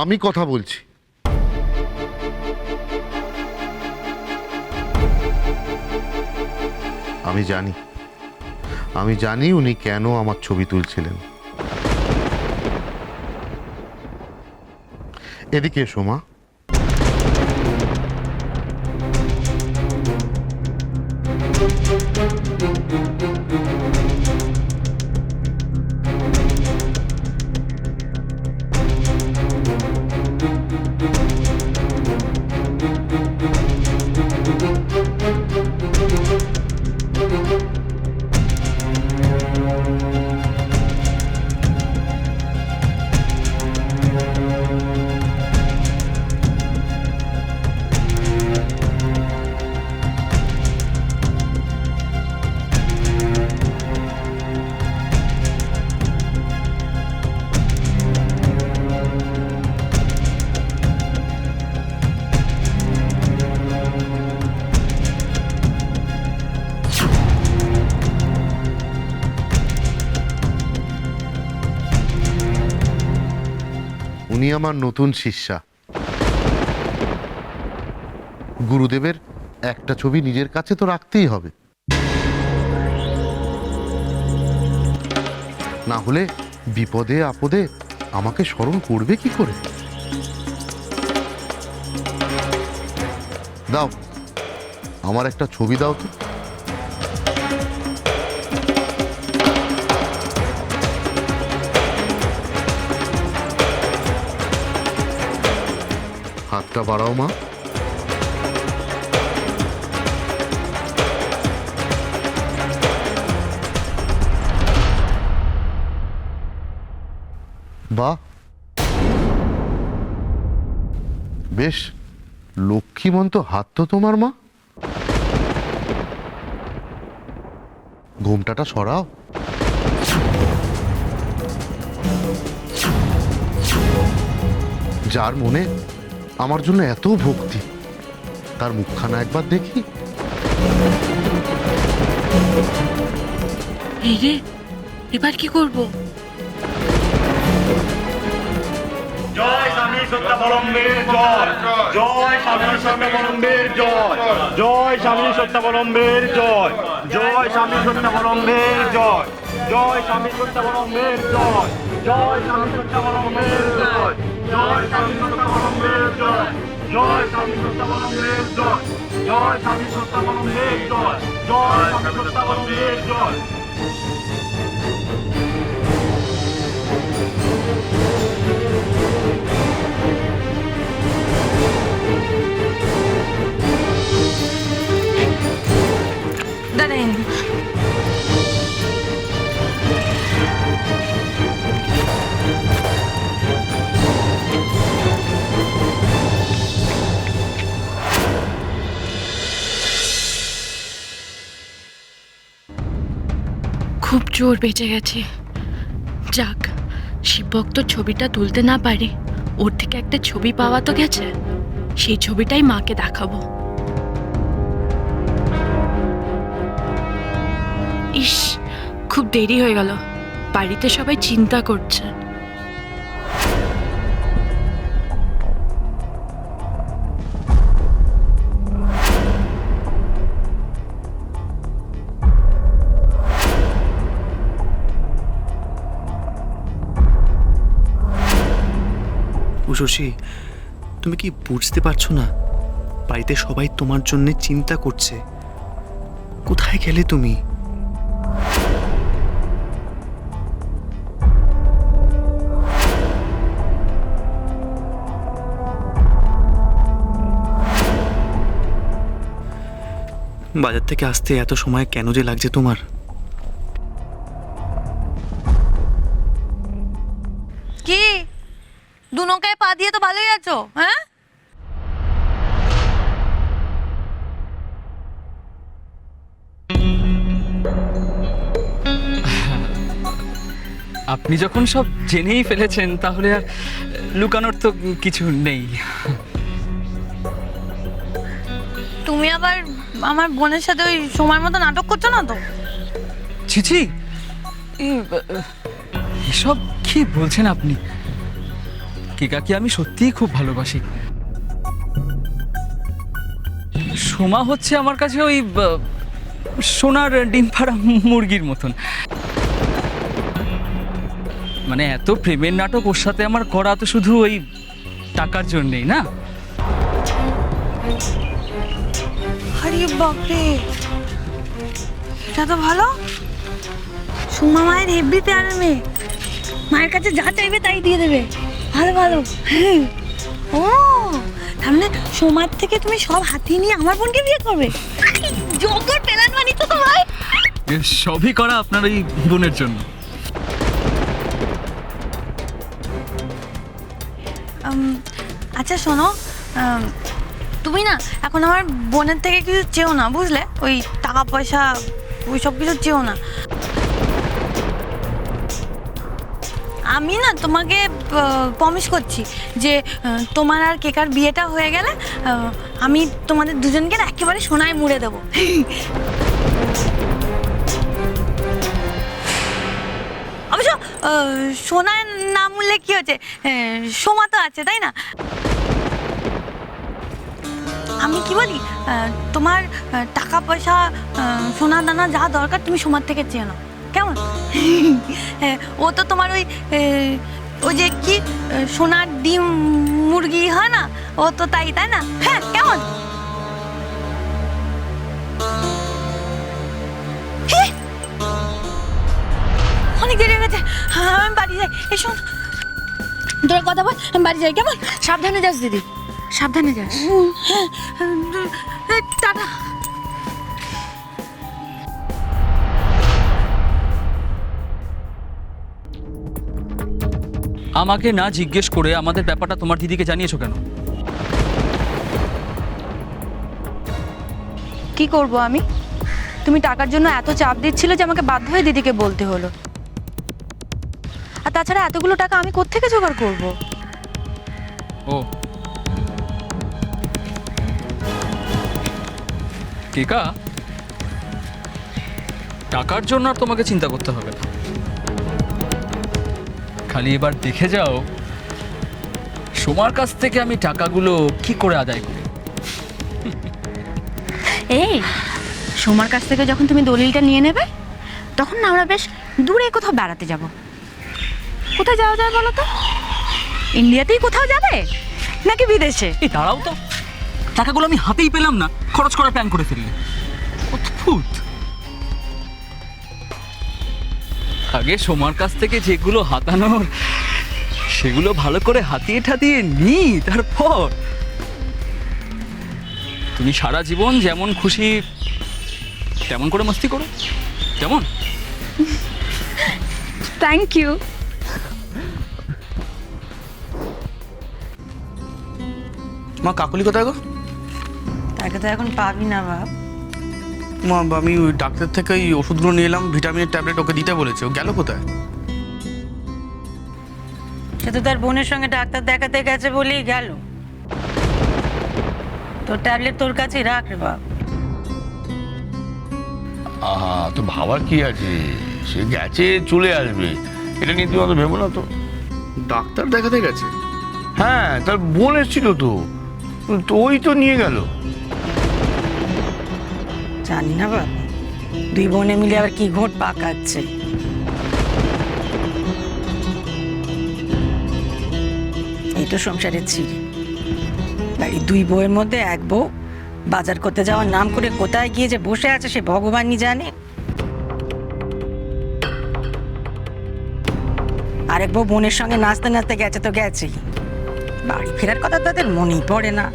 আমি কথা বলছি। আমি জানি উনি কেন আমার ছবি তুলছিলেন। এদিকে এসো মা। উনি আমার নতুন শিষ্যা। গুরুদেবের একটা ছবি নিজের কাছে তো রাখতেই হবে, না হলে বিপদে আপদে আমাকে স্মরণ করবে কি করে? দাও, আমার একটা ছবি দাও তো। হাতটা বাড়াও মা। বাহ, বেশ লক্ষ্মীমন্ত হাত তো তোমার মা। ঘোমটাটা সরাও। যার মনে আমার জন্য এত ভক্তি, তার মুখখানা একবার দেখি। এই রে, এবার কি করব? জয় স্বামী সত্যাবলম্বীর জয়, জয় স্বামী সত্যাবলম্বীর জয়, জয় স্বামী সত্যাবলম্বীর জয়, জয় স্বামী সত্যাবলম্বীর জয়, জয় স্বামী সত্যাবলম্বীর জয়, জয় স্বামী সত্যাবলম্বীর জয়, জয় স্বামী সত্যাবলম্বীর জয়, জয় স্বামী সত্যাবলম্বীর জয়, জয় স্বামী সত্যাবলম্বীর জয়, জয় স্বামী সত্যাবলম্বীর জয়। দাঁড়ান, খুব জোর বেঁচে গেছে। যাক, শিবভক্ত ছবিটা তুলতে না পারে, ওর থেকে একটা ছবি পাওয়া তো গেছে। সেই ছবিটাই মাকে দেখাবো। ইস, খুব দেরি হয়ে গেল। বাড়িতে সবাই চিন্তা করছে। উষসী, তুমি কি বুঝতে পারছো না? বাড়িতে সবাই তোমার জন্য চিন্তা করছে। কোথায় গেলে তুমি? বাজার থেকে আসতে এত সময় কেন যে লাগছে তোমার? কি দু নৌকায় পা দিয়ে তো ভালোই আছো, হ্যাঁ? আপনি যখন সব জেনেই ফেলেছেন তাহলে আর লুকানোর তো কিছু নেই। তুমি আবার আমার বোনের সাথে ওই সময় মতো নাটক করছো না তো? ছিছি, এসব কি বলছেন আপনি? কেকাকে আমি সত্যিই খুব ভালোবাসি। সোমা হচ্ছে আমার কাছে ওই সোনার ডিম পাড়া মুরগির মতন। মানে এত প্রেমের নাটক ওর সাথে আমার করা তো শুধু ওই টাকার জন্যেই না। আরে বাপরে, এটা তো ভালো। সুমা মায়ের হেব্বি পেয়ারা মেয়ে, মায়ের কাছে যা চাইবে তাই দিয়ে দেবে। ভালো ভালো। ও তার মানে সোমার থেকে তুমি সব হাতিয়ে নিয়ে আমার বোনকে বিয়ে করবে? জগর প্ল্যান মানি তো তোমার। সবই করা আপনার এই বোনের জন্য। আচ্ছা শোনো, তুমি না এখন আমার বোনের থেকে কিছু চেও না, বুঝলে? ওই টাকা পয়সা ওই সব কিছু চেও না। আমি না তোমাকে প্রমিস করছি যে তোমার আর কেকার বিয়েটা হয়ে গেলে আমি তোমাদের দুজনকে না একেবারে সোনায় মুড়ে দেবো। অবশ্য সোনায় না মুড়লে কি হচ্ছে, সোমা তো আছে, তাই না? আমি কি বলি, তোমার টাকা পয়সা সোনা দানা যা দরকার তুমি সোমার থেকে চেয়ে নাও, কেমন? ও তো তোমার ওই যে কি সোনার ডিম মুরগি হয় না, ও তো তাই না? হ্যাঁ, কেমন? অনেক দেরি হয়ে গেছে, আমি বাড়ি যাই। এই শোন, তোর কথা বল, আমি বাড়ি যাই, কেমন? সাবধানে যাস দিদি, সাবধানে যাস। টাটা। আমাকে না জিজ্ঞেস করে আমাদের ব্যাপারটা তোমার দিদিকে জানিয়েছো কেন? কি করব আমি? তুমি টাকার জন্য এত চাপ দিচ্ছিলে যে আমাকে বাধ্য হয়ে দিদিকে বলতে হলো। আর তাছাড়া এতগুলো টাকা আমি কোত্থেকে জোগাড় করব? ও কেকা, টাকার জন্য আর তোমাকে চিন্তা করতে হবে না। খালি এবার দেখে যাও সোমার কাছ থেকে আমি টাকাগুলো কি করে আদায় করি। এই সোমার কাছ থেকে যখন তুমি দলিলটা নিয়ে নেবে তখন না আমরা বেশ দূরে কোথাও বেড়াতে যাব। কোথায় যাওয়া যায় বলো তো? ইন্ডিয়াতেই কোথাও যাবে নাকি বিদেশে? এই দাঁড়াও তো, টাকাগুলো আমি হাতেই পেলাম না, খরচ করার প্ল্যান করে ফেললে। অদ্ভুত। আগে সোমার কাছ থেকে যেগুলো হাতানোর সেগুলো ভালো করে হাতিয়ে ঠাতিয়ে নি, তারপর তুমি সারা জীবন যেমন খুশি তেমন করে মস্তি করো, কেমন? Thank you. মা, কাকুলি কোথায় গো? তাকে তো এখন পাবি না বাপ। মা, আমি ওই ডাক্তার থেকে ওই ওষুধগুলো নিয়ে এলাম, ভিটামিনের ট্যাবলেট ওকে দিতে বলেছে। ও গেল কোথায়? সে তো তার বোনের সঙ্গে ডাক্তার দেখাতে গেছে বলেই গেল। তোর ট্যাবলেট তোর কাছে রাখ রে বাপ। আহা, তো ভাবার কি আছে? সে গেছে, চলে আসবে, এটা নিয়ে তুমি অত ভেবো না তো। ডাক্তার দেখাতে গেছে? হ্যাঁ, তার বোন এসেছিল তো, তো ওই তো নিয়ে গেল। জানি না বাপ, দুই বোনে মিলে আবার কি ঘোট পাকাচ্ছে। এই তো সংসারের ছিঁড়ি। বাড়ির দুই বউয়ের মধ্যে এক বউ বাজার করতে যাওয়ার নাম করে কোথায় গিয়ে যে বসে আছে সে ভগবানই জানে। আরেক বউ বোনের সঙ্গে নাচতে নাচতে গেছে তো গেছেই, বাড়ি ফেরার কথা তাদের মনেই পড়ে না।